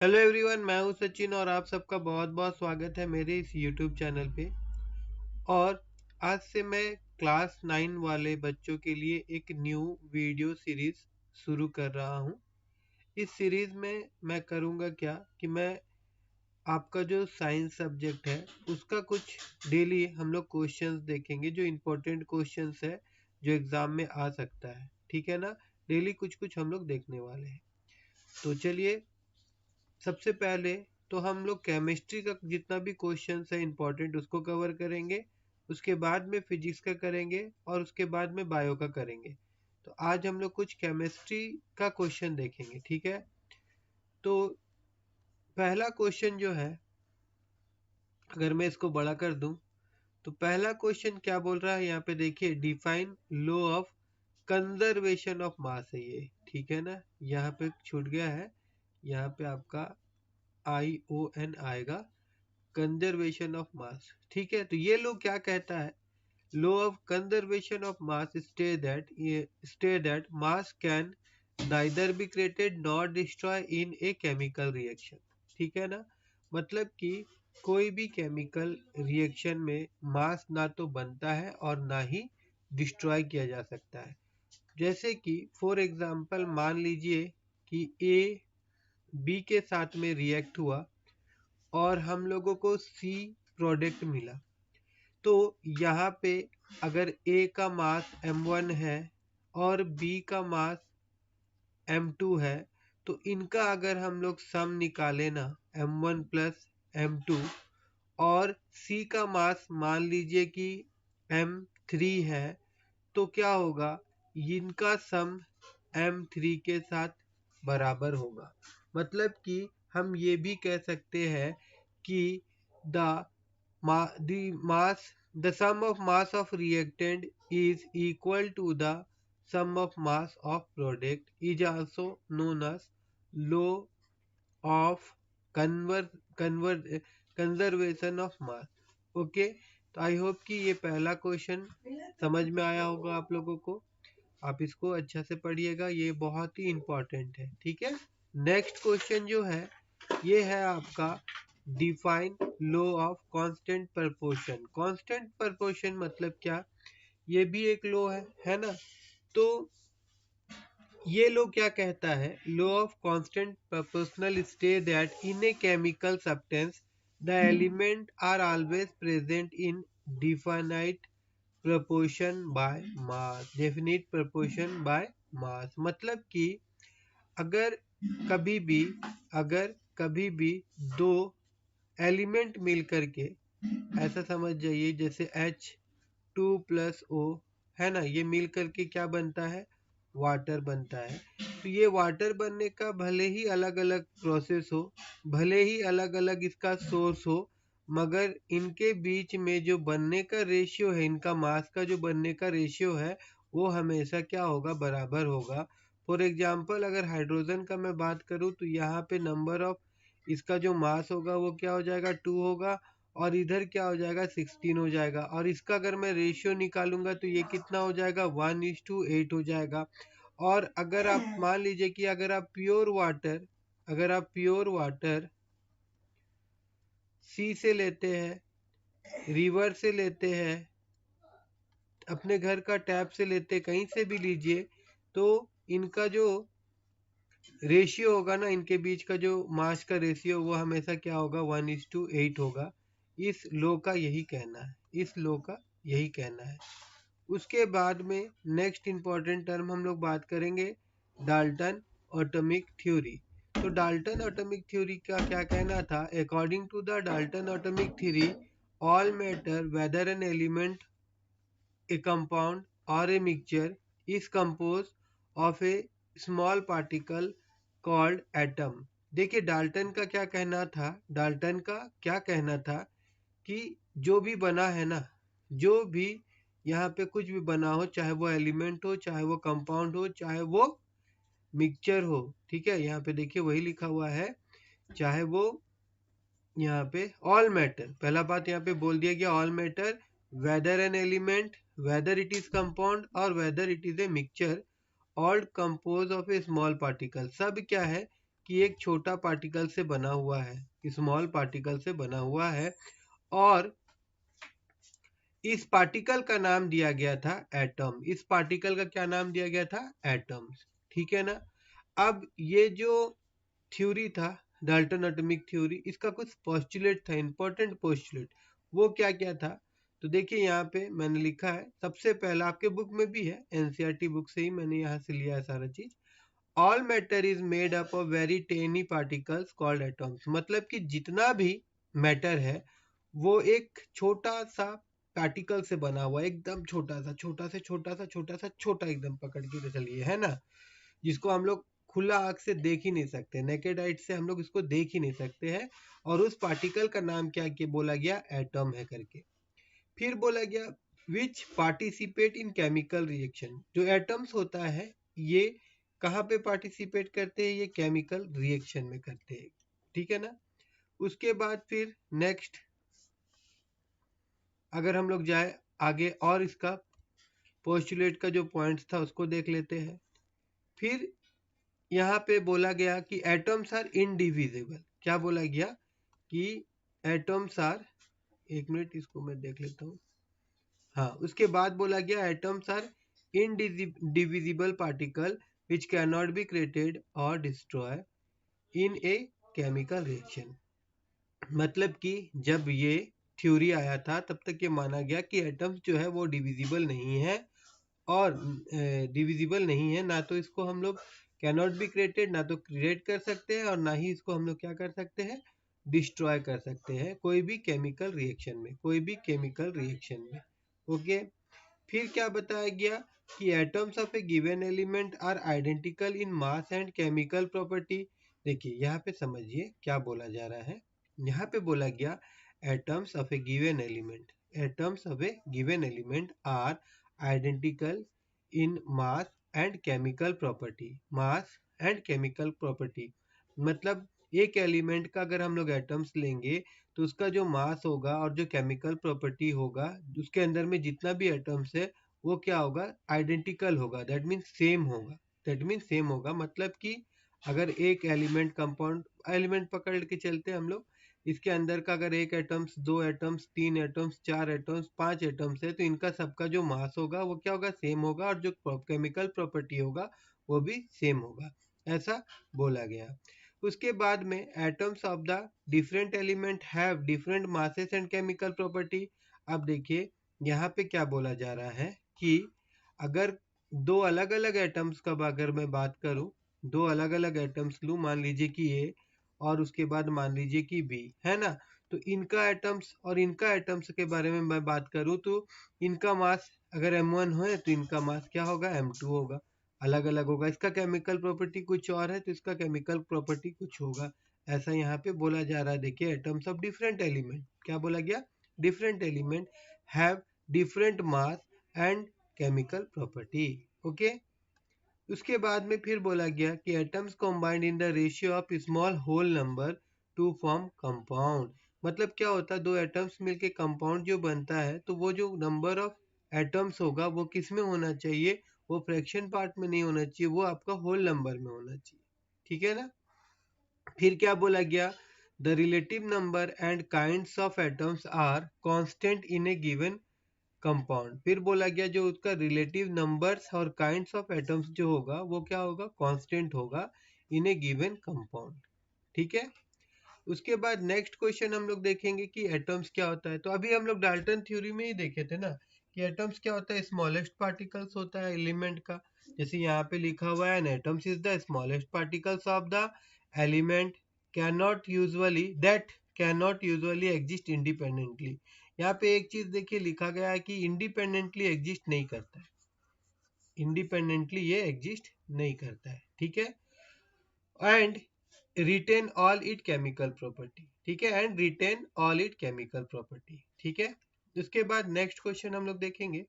Hello everyone, मैं हूं सचिन और आप सबका बहुत बहुत स्वागत है मेरे इस यूट्यूब चैनल पे। और आज से मैं क्लास 9 वाले बच्चों के लिए एक न्यू वीडियो सीरीज शुरू कर रहा हूं। इस सीरीज में मैं करूंगा क्या कि मैं आपका जो साइंस सब्जेक्ट है उसका कुछ डेली हम लोग क्वेश्चंस देखेंगे, जो इम्पोर्टेंट क्वेश्चंस है जो एग्जाम में आ सकता है। ठीक है ना? डेली कुछ कुछ हम लोग देखने वाले हैं। तो चलिए, सबसे पहले तो हम लोग केमिस्ट्री का जितना भी क्वेश्चन है इंपॉर्टेंट उसको कवर करेंगे। उसके बाद में फिजिक्स का करेंगे और उसके बाद में बायो का करेंगे। तो आज हम लोग कुछ केमिस्ट्री का क्वेश्चन देखेंगे। ठीक है? तो पहला क्वेश्चन जो है, अगर मैं इसको बड़ा कर दूं तो पहला क्वेश्चन क्या बोल रहा है यहाँ पे देखिए, define law of conservation of mass है ये। ठीक है ना? यहाँ पे छूट गया है, यहाँ पे आपका ION आएगा, कंजर्वेशन ऑफ मास। ठीक है? तो ये लोग क्या कहता है, law of conservation of mass stay that mass can neither be created nor destroy in a chemical reaction. ठीक है ना? मतलब कि कोई भी केमिकल रिएक्शन में मास ना तो बनता है और ना ही डिस्ट्रॉय किया जा सकता है। जैसे कि फॉर एग्जांपल मान लीजिए कि ए बी के साथ में रिएक्ट हुआ और हम लोगों को सी प्रोडक्ट मिला। तो यहाँ पे अगर ए का मास m1 है और बी का मास m2 है, तो इनका अगर हम लोग सम निकाले ना, m1 प्लस m2, और सी का मास मान लीजिए कि m3 है, तो क्या होगा, इनका सम m3 के साथ बराबर होगा। मतलब कि हम ये भी कह सकते हैं कि the the sum of mass of reactant is equal to the sum of mass of product is also known as law of conservation of mass। Okay, तो आई होप कि ये पहला क्वेश्चन समझ में आया होगा आप लोगों को। आप इसको अच्छा से पढ़िएगा, ये बहुत ही इम्पोर्टेंट है। ठीक है? नेक्स्ट क्वेश्चन जो है ये है आपका, define law of constant proportion. Constant proportion मतलब क्या, ये भी एक लॉ है ना? तो ये लॉ क्या कहता है, law of constant proportional stay that in a chemical substance the element are always present in definite proportion by mass, definite proportion by mass. मतलब कि अगर कभी भी अगर कभी भी दो एलिमेंट मिल करके, ऐसा समझ जाइए जैसे H2+O है ना, ये मिल करके क्या बनता है, वाटर बनता है। तो ये वाटर बनने का भले ही अलग अलग प्रोसेस हो, भले ही अलग अलग इसका सोर्स हो, मगर इनके बीच में जो बनने का रेशियो है, इनका मास का जो बनने का रेशियो है, वो हमेशा क्या होगा, बराबर होगा। फॉर एग्जाम्पल अगर हाइड्रोजन का मैं बात करूं तो यहाँ पे नंबर ऑफ इसका जो मास होगा वो क्या हो जाएगा, 2 होगा, और इधर क्या हो जाएगा, 16 हो जाएगा। और इसका अगर मैं रेशियो निकालूंगा तो ये कितना हो जाएगा, 1:8 हो जाएगा। और अगर आप मान लीजिए कि अगर आप प्योर वाटर सी से लेते हैं, रिवर से लेते हैं, अपने घर का टैप से लेते हैं, कहीं से भी लीजिए, तो इनका जो रेशियो होगा ना, इनके बीच का जो मास का रेशियो, वो हमेशा क्या होगा, 1:8 होगा। इस लो का यही कहना है, इस लो का यही कहना है। उसके बाद में नेक्स्ट इंपॉर्टेंट टर्म हम लोग बात करेंगे, डाल्टन एटॉमिक थ्योरी। तो डाल्टन एटॉमिक थ्योरी का क्या कहना था, according to the Dalton atomic theory, all matter whether an element, a compound or a mixture is composed of a small particle called atom। देखिए डाल्टन का क्या कहना था, डाल्टन का क्या कहना था कि जो भी बना है ना, जो भी यहाँ पे कुछ भी बना हो, चाहे वो एलिमेंट हो, चाहे वो कंपाउंड हो, चाहे वो मिक्सचर हो, ठीक है, यहाँ पे देखिए वही लिखा हुआ है, चाहे वो यहाँ पे ऑल मैटर, पहला बात यहाँ पे बोल दिया गया, all matter whether an element, whether it is compound और whether it is a mixture, all compose of a small particle. सब क्या है कि एक छोटा पार्टिकल से बना हुआ है, स्मॉल पार्टिकल से बना हुआ है, और इस पार्टिकल का नाम दिया गया था एटम। इस पार्टिकल का क्या नाम दिया गया था? एटम्स। ठीक है ना। अब ये जो थ्योरी था डाल्टन एटॉमिक थ्योरी, इसका कुछ पोस्टुलेट था, इंपॉर्टेंट पोस्टुलेट। वो क्या क्या था? तो देखिए यहाँ पे मैंने लिखा है, सबसे पहला आपके बुक में भी है, एनसीईआरटी बुक से ही मैंने यहाँ से लिया है सारा चीज। All matter is made up of very tiny particles called atoms. मतलब कि जितना भी मैटर है वो एक छोटा सा पार्टिकल से बना हुआ, एकदम छोटा सा, छोटा से छोटा सा, छोटा सा छोटा, एकदम पकड़ के चलिए, है ना, जिसको हम लोग खुला आंख से देख ही नहीं सकते, नेकेड आइट से हम लोग इसको देख ही नहीं सकते हैं। और उस पार्टिकल का नाम क्या बोला गया? एटम है करके। फिर बोला गया विच पार्टिसिपेट इन केमिकल रिएक्शन। जो एटम्स होता है ये कहाँ पे पार्टिसिपेट करते हैं? ये केमिकल रिएक्शन में करते हैं। ठीक है ना। उसके बाद फिर नेक्स्ट अगर हम लोग जाए आगे और इसका पोस्टुलेट का जो पॉइंट्स था उसको देख लेते हैं। फिर यहाँ पे बोला गया कि एटम्स आर इनडिविजिबल। क्या बोला गया? कि एटम्स आर, एक मिनट इसको मैं देख लेता हूँ। हाँ, उसके बाद बोला गया atoms are indivisible particle which can not be created और destroy in a chemical reaction. मतलब कि जब ये थ्योरी आया था तब तक ये माना गया कि एटम्स जो है वो डिविजिबल नहीं है, और डिविजिबल नहीं है, ना तो इसको हम लोग कैन नॉट बी क्रिएटेड, ना तो क्रिएट कर सकते हैं, और ना ही इसको हम लोग क्या कर सकते हैं? डिस्ट्रॉय कर सकते हैं कोई भी केमिकल रिएक्शन में, कोई भी केमिकल रिएक्शन में। ओके। फिर क्या बताया गया कि atoms of a given element are identical in mass and chemical property. देखिए यहाँ पे समझिए क्या बोला जा रहा है। यहाँ पे बोला गया atoms of a given element, atoms of a given element are identical in mass and chemical property, mass and chemical property. मतलब एक एलिमेंट का अगर हम लोग एटम्स लेंगे तो उसका जो मास होगा और जो केमिकल प्रॉपर्टी होगा, उसके अंदर में जितना भी एटम्स है वो क्या होगा? आइडेंटिकल होगा। दैट मीन्स सेम होगा। दैट मीन्स सेम होगा। मतलब कि अगर एक एलिमेंट, कंपाउंड एलिमेंट पकड़ के चलते हैं हम लोग, इसके अंदर का अगर एक एटम्स, दो एटम्स, तीन एटम्स, चार एटम्स, पांच एटम्स है, तो इनका सबका जो मास होगा वो क्या होगा? सेम होगा, और जो केमिकल प्रॉपर्टी होगा वो भी सेम होगा। ऐसा बोला गया। उसके बाद में atoms of the different element have different masses and chemical property. अब देखिए यहाँ पे क्या बोला जा रहा है कि अगर दो अलग अलग एटम्स का अगर मैं बात करूं, दो अलग अलग एटम्स लूं, मान लीजिए कि ए और उसके बाद मान लीजिए कि बी, है ना, तो इनका एटम्स और इनका एटम्स के बारे में मैं बात करूं तो इनका मास अगर m1 हो तो इनका मास क्या होगा? m2 होगा। अलग अलग होगा, इसका केमिकल प्रॉपर्टी कुछ और है तो इसका केमिकल प्रॉपर्टी कुछ होगा। ऐसा यहाँ पे बोला जा रहा है। देखिए एटम्स ऑफ डिफरेंट एलिमेंट, क्या बोला गया? Different element have different mass and chemical property. Okay. उसके बाद में फिर बोला गया कि atoms combined in the ratio of small whole number to form compound. मतलब क्या होता है? दो एटम्स मिलके कंपाउंड जो बनता है तो वो जो नंबर ऑफ एटम्स होगा वो किस में होना चाहिए? वो फ्रैक्शन पार्ट में नहीं होना चाहिए, वो आपका होल नंबर में होना चाहिए। ठीक है ना। फिर क्या बोला गया? The relative number and kinds of atoms are constant in a given compound. फिर बोला गया जो उसका रिलेटिव नंबर्स और काइंड्स ऑफ एटम्स जो होगा वो क्या होगा? कांस्टेंट होगा इन ए गिवन कंपाउंड। ठीक है। उसके बाद नेक्स्ट क्वेश्चन हम लोग देखेंगे कि एटम्स क्या होता है। तो अभी हम लोग डाल्टन थ्योरी में ही देखे थे ना कि एटम्स क्या होता है? स्मॉलेस्ट पार्टिकल्स होता है एलिमेंट का। जैसे यहाँ पे लिखा हुआ है, an atoms is the smallest particles of the element can not usually exist independently. यहाँ पे एक चीज देखिए लिखा गया है कि इंडिपेंडेंटली एग्जिस्ट नहीं करता है, इंडिपेंडेंटली ये एग्जिस्ट नहीं करता है। ठीक है। And retain all it chemical property. ठीक है, and retain all it chemical property. ठीक है। उसके बाद नेक्स्ट क्वेश्चन हम लोग देखेंगे।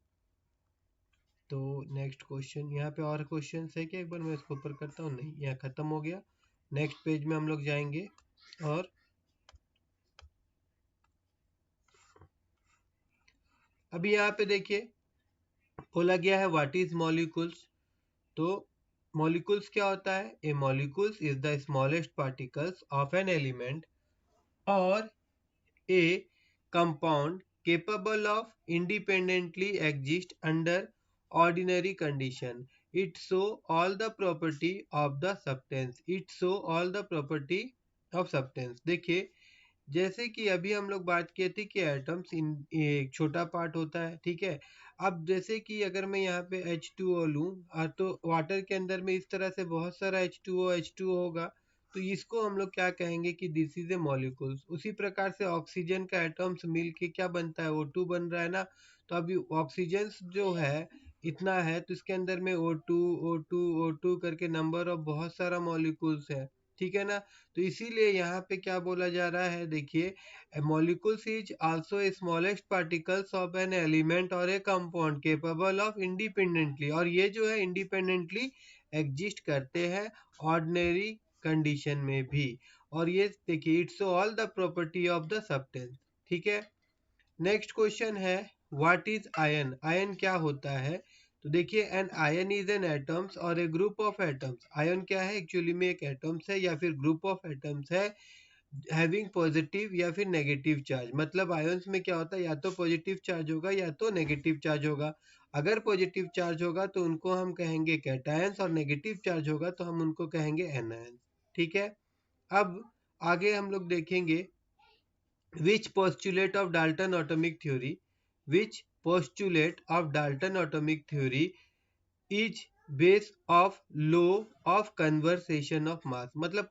तो नेक्स्ट क्वेश्चन यहाँ पे और क्वेश्चन है क्या? एक बार मैं इसको ऊपर करता हूँ, नहीं यहाँ खत्म हो गया। नेक्स्ट पेज में हम लोग जाएंगे और अभी यहाँ पे देखिए बोला गया है व्हाट इज मॉलिक्यूल्स। तो मॉलिक्यूल्स क्या होता है? A molecules is the smallest particles of an element और a compound capable of independently exist under ordinary condition. It show all the property of the substance. It show all the property of substance. देखिए, जैसे कि अभी हम लोग बात किए थे कि एटम्स इन एक छोटा पार्ट होता है, ठीक है। अब जैसे कि अगर मैं यहाँ पे H2O लूँ तो वाटर के अंदर में इस तरह से बहुत सारा H2O होगा, तो इसको हम लोग क्या कहेंगे कि दिस इज ए मॉलिक्यूल्स। उसी प्रकार से ऑक्सीजन का एटम्स मिल के क्या बनता है? O2 बन रहा है ना। तो अभी ऑक्सीजन जो है इतना है, तो इसके अंदर में O2 O2 O2 करके नंबर ऑफ बहुत सारा मॉलिक्यूल्स है, ठीक है ना। तो इसीलिए यहाँ पे क्या बोला जा रहा है, देखिए, molecules is also smallest particles of an element और a compound capable of independently, और ये जो है इंडिपेंडेंटली एग्जिस्ट करते हैं ऑर्डिनरी कंडीशन में भी। और ये देखिए, it's all the property of the substance, ठीक है। नेक्स्ट क्वेश्चन है, व्हाट इज आयन? आयन क्या होता है? तो देखिए, an ion is an atoms और a group of atoms. Ion क्या है? एक्चुअली में एक एटम्स है या फिर ग्रुप ऑफ एटम्स है हैविंग पॉजिटिव या फिर नेगेटिव चार्ज। मतलब आयंस में क्या होता है, या तो पॉजिटिव चार्ज होगा या तो नेगेटिव चार्ज होगा। अगर पॉजिटिव चार्ज होगा तो उनको हम कहेंगे कैटायंस, और नेगेटिव चार्ज होगा तो हम उनको कहेंगे एनायंस, ठीक है। अब आगे हम लोग देखेंगे, which postulate of Dalton atomic theory, which postulate of Dalton atomic theory is base of law of conservation of mass। मतलब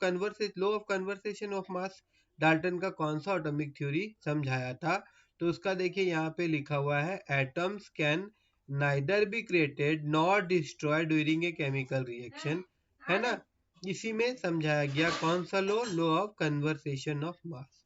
law of conservation of mass Dalton का कौन सा एटॉमिक थ्योरी समझाया था? तो उसका देखिए यहाँ पे लिखा हुआ है, atoms can neither be created nor destroy during a chemical reaction, है ना। इसी में समझाया गया कौन सा law of conservation of mass,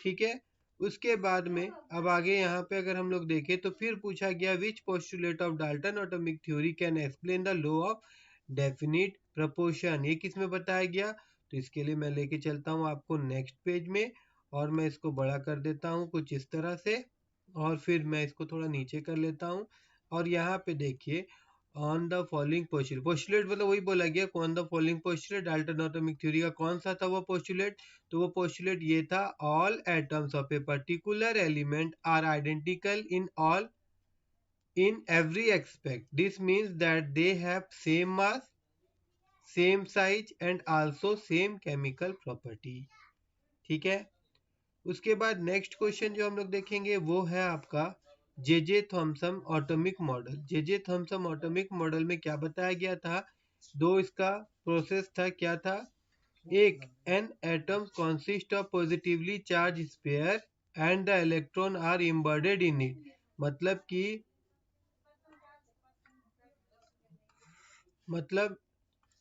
ठीक है। उसके बाद में अब आगे यहाँ पे अगर हम लोग देखें तो फिर पूछा गया, which postulate of Dalton atomic theory can explain the law of definite proportion. ये किस में बताया गया? तो इसके लिए मैं लेके चलता हूँ आपको नेक्स्ट पेज में, और मैं इसको बड़ा कर देता हूँ कुछ इस तरह से, और फिर मैं इसको थोड़ा नीचे कर लेता हूँ। और यहाँ पे देखिए, on the following postulate, postulate मतलब वही बोला गया, कौन the following postulate Dalton atomic theory का कौन सा था वो पोस्टुलेट? तो वो पोस्टुलेट ये था, all atoms of a particular element are identical in every aspect. This means that they have same mass, same size and also same chemical property, ठीक है। उसके बाद नेक्स्ट क्वेश्चन जो हम लोग देखेंगे वो है आपका J Thomson atomic model. J Thomson atomic model में क्या बताया गया था? दो इसका प्रोसेस था, क्या था? एक, an atom consist of positively charged sphere and the electron are embedded in it। मतलब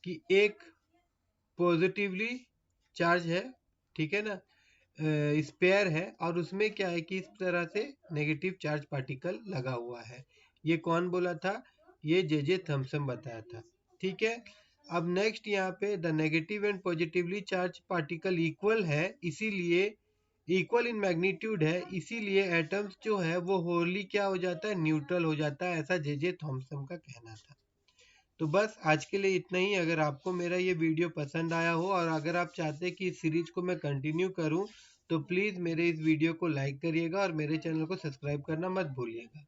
कि एक पॉजिटिवली चार्ज है, ठीक है ना, स्पेयर है, और उसमें क्या है कि इस तरह से नेगेटिव चार्ज पार्टिकल लगा हुआ है। ये कौन बोला था? ये जे थॉमसन बताया था, ठीक है। अब नेक्स्ट यहाँ पे, the negative and positively charge particle equal है, इसीलिए इक्वल इन मैग्नीट्यूड है, इसीलिए एटम्स जो है वो होली क्या हो जाता है? न्यूट्रल हो जाता है, ऐसा जे थॉमसन का कहना था। तो बस आज के लिए इतना ही। अगर आपको मेरा ये वीडियो पसंद आया हो और अगर आप चाहते हैं कि इस सीरीज को मैं कंटिन्यू करूं, तो प्लीज़ मेरे इस वीडियो को लाइक करिएगा और मेरे चैनल को सब्सक्राइब करना मत भूलिएगा।